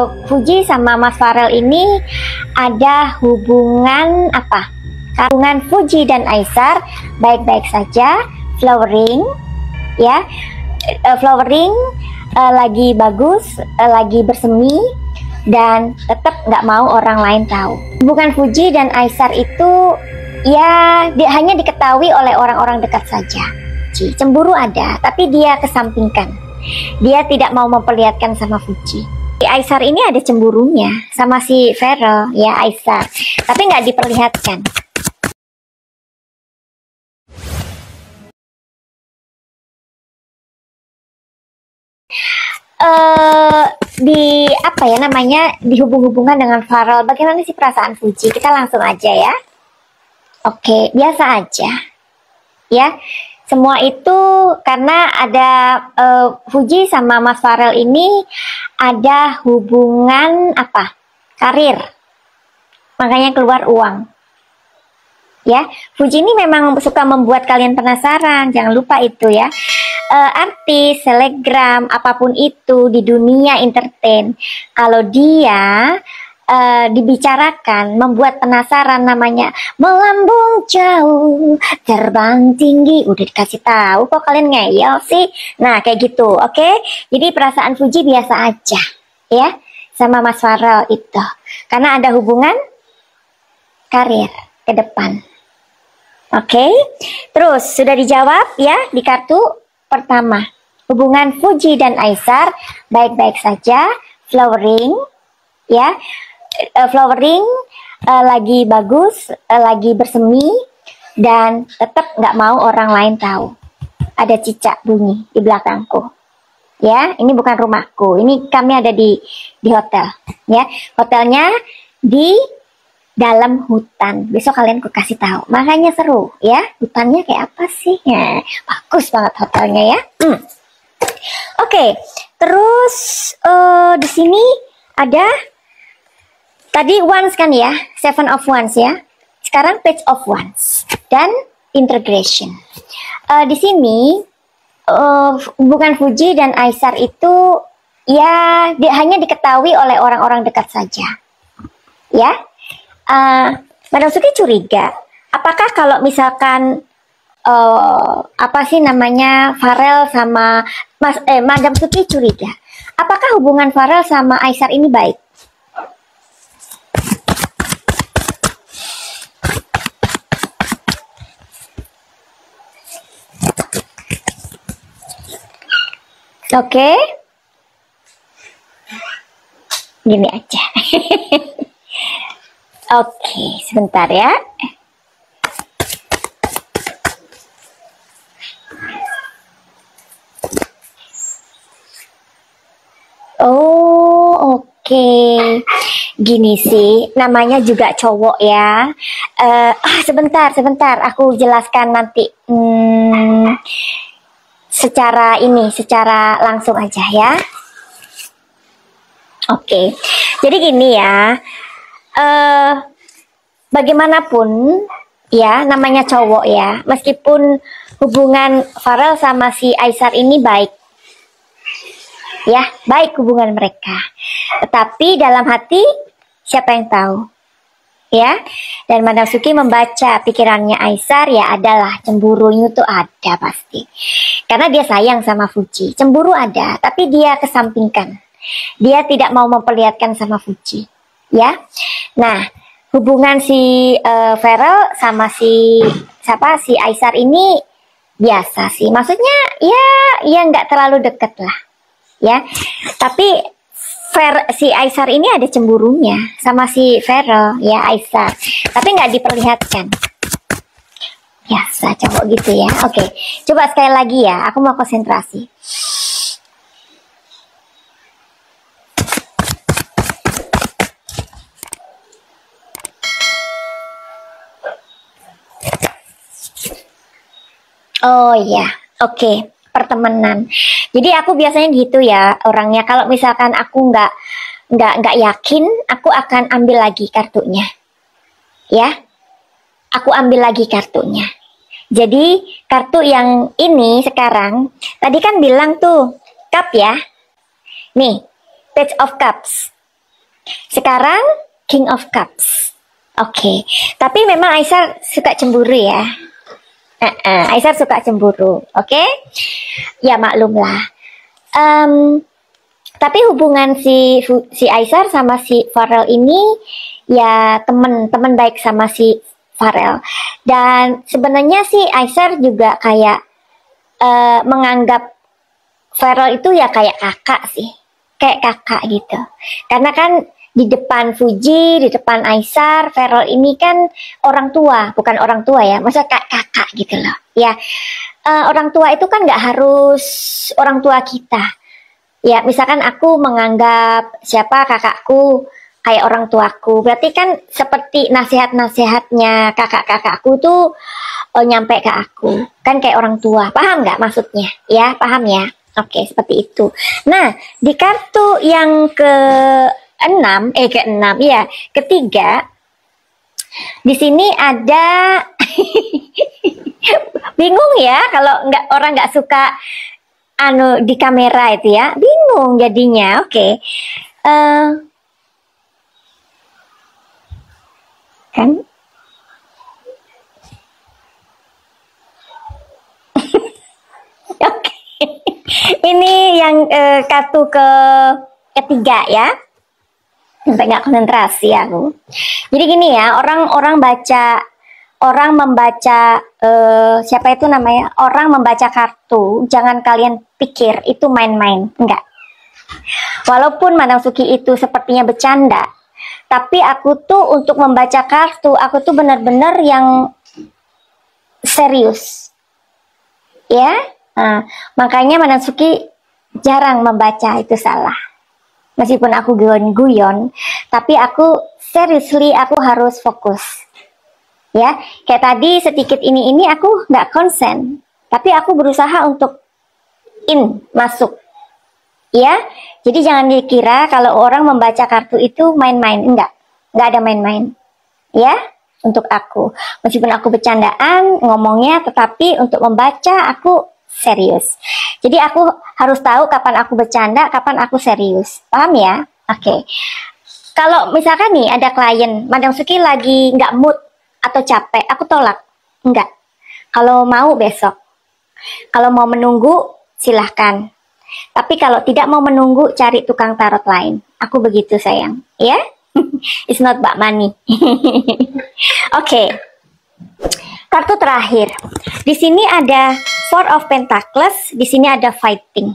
Fuji sama Mas Farel ini ada hubungan apa? Hubungan Fuji dan Aisar baik-baik saja, flowering, ya, flowering, lagi bagus, lagi bersemi, dan tetap nggak mau orang lain tahu. Hubungan Fuji dan Aisar itu ya hanya diketahui oleh orang-orang dekat saja. Cemburu ada, tapi dia kesampingkan. Dia tidak mau memperlihatkan sama Fuji. Aisar ini ada cemburunya sama si Farel, ya Aisar, tapi nggak diperlihatkan. Di apa ya namanya, dihubung-hubungan dengan Farel. Bagaimana sih perasaan Fuji? Kita langsung aja ya. Oke, biasa aja ya. Semua itu karena ada Fuji sama Mas Farel ini ada hubungan apa? Karir. Makanya keluar uang. Ya, Fuji ini memang suka membuat kalian penasaran. Jangan lupa itu ya. Artis, selegram, apapun itu di dunia entertain, kalau dia dibicarakan, membuat penasaran, namanya melambung jauh, terbang tinggi. Udah dikasih tahu kok kalian ngeyel sih. Nah kayak gitu, oke? Jadi perasaan Fuji biasa aja ya sama Mas Farel itu, karena ada hubungan karir ke depan. Oke, terus sudah dijawab ya di kartu pertama. Hubungan Fuji dan Aisar baik-baik saja, flowering, ya. Flowering, lagi bagus, lagi bersemi, dan tetap nggak mau orang lain tahu. Ada cicak bunyi di belakangku, ya. Ini bukan rumahku, ini kami ada di hotel, ya. Hotelnya di dalam hutan. Besok kalian ku kasih tahu. Makanya seru, ya. Hutannya kayak apa sih? Ya, bagus banget hotelnya ya. Oke, terus di sini ada tadi Wands kan ya, Seven of Wands ya. Sekarang Page of Wands dan integration. Di sini hubungan Fuji dan Aisar itu ya hanya diketahui oleh orang-orang dekat saja. Ya, Madam Suki curiga. Apakah kalau misalkan apa sih namanya, Farel sama Madam Suki curiga. Apakah hubungan Farel sama Aisar ini baik? Oke, gini aja. Oke, sebentar ya. Oh, oke. Gini sih, namanya juga cowok ya. Sebentar, aku jelaskan nanti. Secara langsung aja ya. Oke, jadi gini ya. Bagaimanapun ya, namanya cowok ya. Meskipun hubungan Farel sama si Aisar ini baik, ya, baik hubungan mereka. Tetapi dalam hati siapa yang tahu? Ya, dan Madam Suki membaca pikirannya Aisar ya, adalah cemburunya tuh ada pasti. Karena dia sayang sama Fuji. Cemburu ada, tapi dia kesampingkan. Dia tidak mau memperlihatkan sama Fuji. Ya. Nah, hubungan si Farel sama si Aisar ini biasa sih. Maksudnya ya nggak terlalu deket lah. Ya. Tapi si Aisar ini ada cemburunya sama si Farel, ya Aisar, tapi nggak diperlihatkan. Biasa cowok gitu ya. Oke, coba sekali lagi ya, aku mau konsentrasi. Oh ya, oke. Pertemanan. Jadi aku biasanya gitu ya orangnya. Kalau misalkan aku nggak yakin, aku akan ambil lagi kartunya. Ya, aku ambil lagi kartunya. Jadi kartu yang ini sekarang, tadi kan bilang tuh cup ya. Nih, Page of Cups. Sekarang King of Cups. Oke, tapi memang Aisar suka cemburu ya. Aisar suka cemburu, oke? Ya maklum lah. Tapi hubungan si Aisar sama si Farel ini ya temen baik sama si Farel. Dan sebenarnya si Aisar juga kayak menganggap Farel itu ya kayak kakak sih, kayak kakak gitu. Karena kan di depan Fuji, di depan Aisar, Farel ini kan orang tua, bukan orang tua ya, maksudnya kayak kakak gitu loh. Ya, orang tua itu kan nggak harus orang tua kita. Ya, misalkan aku menganggap siapa kakakku kayak orang tuaku, berarti kan seperti nasihat-nasihatnya kakak-kakakku tuh nyampe ke aku, kan kayak orang tua. Paham nggak maksudnya? Ya, paham ya? Oke, seperti itu. Nah, di kartu yang ke-6, ya, ketiga, di sini ada bingung ya kalau orang nggak suka di kamera itu ya, bingung jadinya. Oke. Kan oke. Ini yang kartu ketiga ya. Sampai nggak konsentrasi aku. Jadi gini ya, orang membaca siapa itu namanya? Orang membaca kartu, jangan kalian pikir itu main-main, enggak. Walaupun Madam Suki itu sepertinya bercanda, tapi aku tuh untuk membaca kartu, aku tuh benar-benar yang serius. Ya, makanya Madam Suki jarang membaca itu salah. Meskipun aku guyon-guyon, tapi aku seriously aku harus fokus. Ya, kayak tadi sedikit ini aku nggak konsen, tapi aku berusaha untuk masuk. Ya, jadi jangan dikira kalau orang membaca kartu itu main-main, enggak ada main-main. Ya, untuk aku, meskipun aku bercandaan ngomongnya, tetapi untuk membaca aku serius. Jadi aku harus tahu kapan aku bercanda, kapan aku serius. Paham ya? Oke. Kalau misalkan nih ada klien, Madam Suki lagi nggak mood atau capek, aku tolak. Enggak. Kalau mau besok. Kalau mau menunggu, silahkan. Tapi kalau tidak mau menunggu, cari tukang tarot lain. Aku begitu sayang. Ya? It's not about money. Oke. Kartu terakhir. Di sini ada Four of Pentacles, di sini ada Fighting.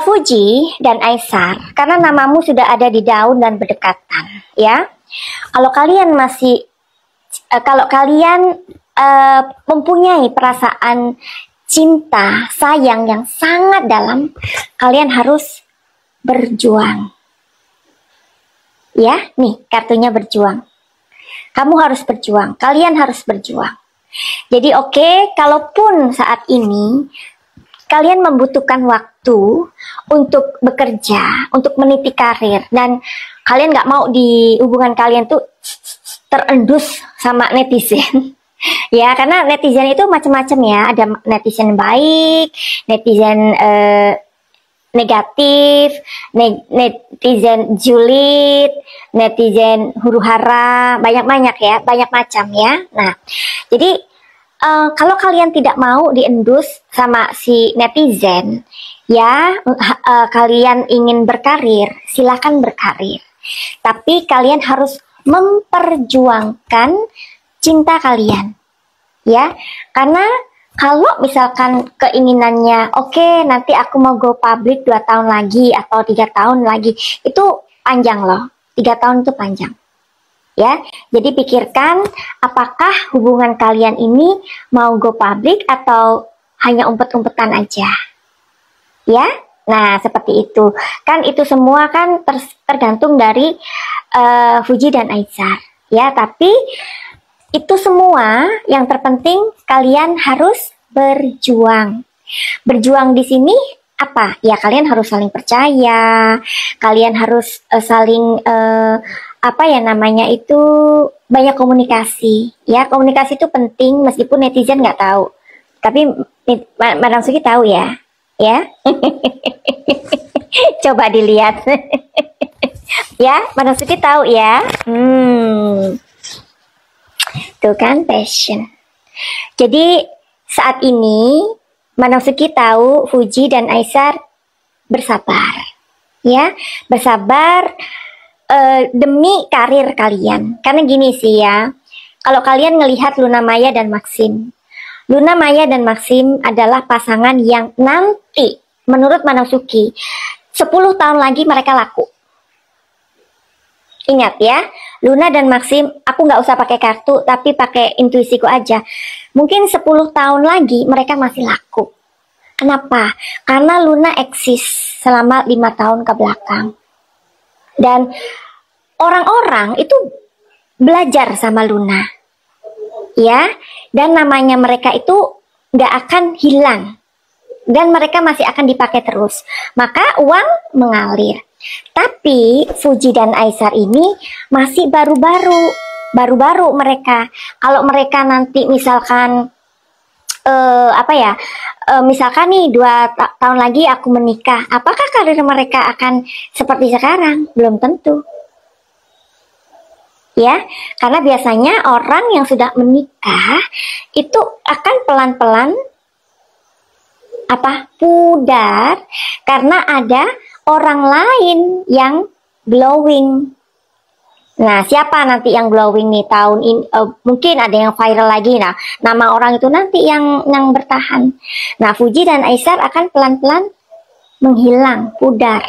Fuji dan Aisar, karena namamu sudah ada di daun dan berdekatan, ya. Kalau kalian mempunyai perasaan cinta, sayang yang sangat dalam, kalian harus berjuang. Ya, nih kartunya berjuang. Kamu harus berjuang, kalian harus berjuang. Jadi oke, kalaupun saat ini kalian membutuhkan waktu untuk bekerja, untuk meniti karir, dan kalian nggak mau di hubungan kalian tuh terendus sama netizen. Ya, karena netizen itu macam-macam ya, ada netizen baik, netizen negatif, netizen julid, netizen huru-hara, banyak-banyak ya, banyak macam ya. Nah, jadi kalau kalian tidak mau diendus sama si netizen, ya kalian ingin berkarir, silakan berkarir. Tapi kalian harus memperjuangkan cinta kalian, ya, karena kalau misalkan keinginannya, oke, nanti aku mau go public 2 tahun lagi atau 3 tahun lagi, itu panjang loh, 3 tahun itu panjang. Ya, jadi pikirkan apakah hubungan kalian ini mau go public atau hanya umpet-umpetan aja. Ya, nah seperti itu. Kan itu semua kan tergantung dari Fuji dan Aisar. Ya, tapi itu semua yang terpenting kalian harus berjuang. Berjuang di sini apa? Ya kalian harus saling percaya, kalian harus saling apa ya namanya itu, banyak komunikasi. Ya, komunikasi itu penting meskipun netizen nggak tahu. Tapi Madam Suki tahu ya. Ya. Coba dilihat. Ya, Madam Suki tahu ya. Tuh kan, passion. Jadi saat ini Madam Suki tahu Fuji dan Aisar bersabar, ya, bersabar demi karir kalian. Karena gini sih ya, kalau kalian ngelihat Luna Maya dan Maxim, Luna Maya dan Maxim adalah pasangan yang nanti menurut Madam Suki 10 tahun lagi mereka laku. Ingat ya, Luna dan Maxim, aku nggak usah pakai kartu, tapi pakai intuisiku aja. Mungkin 10 tahun lagi mereka masih laku. Kenapa? Karena Luna eksis selama 5 tahun ke belakang. Dan orang-orang itu belajar sama Luna. Ya, dan namanya mereka itu nggak akan hilang. Dan mereka masih akan dipakai terus. Maka uang mengalir. Tapi Fuji dan Aisar ini masih baru-baru mereka. Kalau mereka nanti misalkan misalkan nih 2 tahun lagi aku menikah, apakah karir mereka akan seperti sekarang? Belum tentu. Ya, karena biasanya orang yang sudah menikah itu akan pelan-pelan pudar karena ada orang lain yang glowing. Nah, siapa nanti yang glowing nih tahun ini? Mungkin ada yang viral lagi. Nah, nama orang itu nanti yang bertahan. Nah, Fuji dan Aisar akan pelan-pelan menghilang, pudar.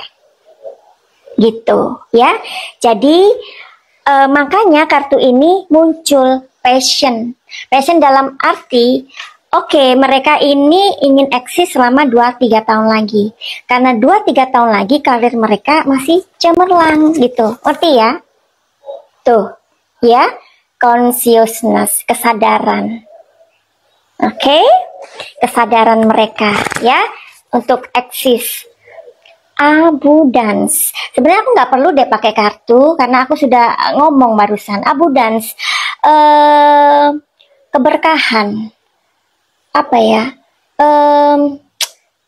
Gitu, ya. Jadi, makanya kartu ini muncul passion. Passion dalam arti oke, mereka ini ingin eksis selama 2-3 tahun lagi. Karena 2-3 tahun lagi karir mereka masih cemerlang gitu. Ngerti ya? Tuh, ya. Consciousness, kesadaran. Oke? Kesadaran mereka ya untuk eksis. Abundance. Sebenarnya aku nggak perlu deh pakai kartu karena aku sudah ngomong barusan. Abundance. Keberkahan.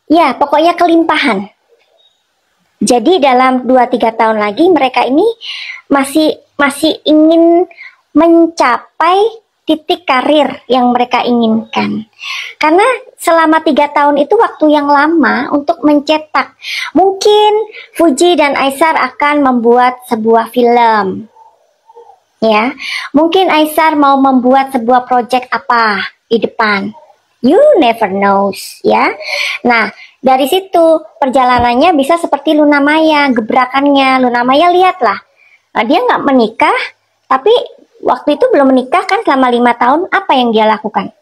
Ya pokoknya kelimpahan. Jadi dalam 2-3 tahun lagi mereka ini masih ingin mencapai titik karir yang mereka inginkan. Karena selama 3 tahun itu waktu yang lama untuk mencetak. Mungkin Fuji dan Aisar akan membuat sebuah film. Ya, mungkin Aisar mau membuat sebuah project apa di depan. You never knows, ya. Nah, dari situ perjalanannya bisa seperti Luna Maya, gebrakannya. Luna Maya lihatlah, dia nggak menikah, tapi waktu itu belum menikah kan selama 5 tahun, apa yang dia lakukan?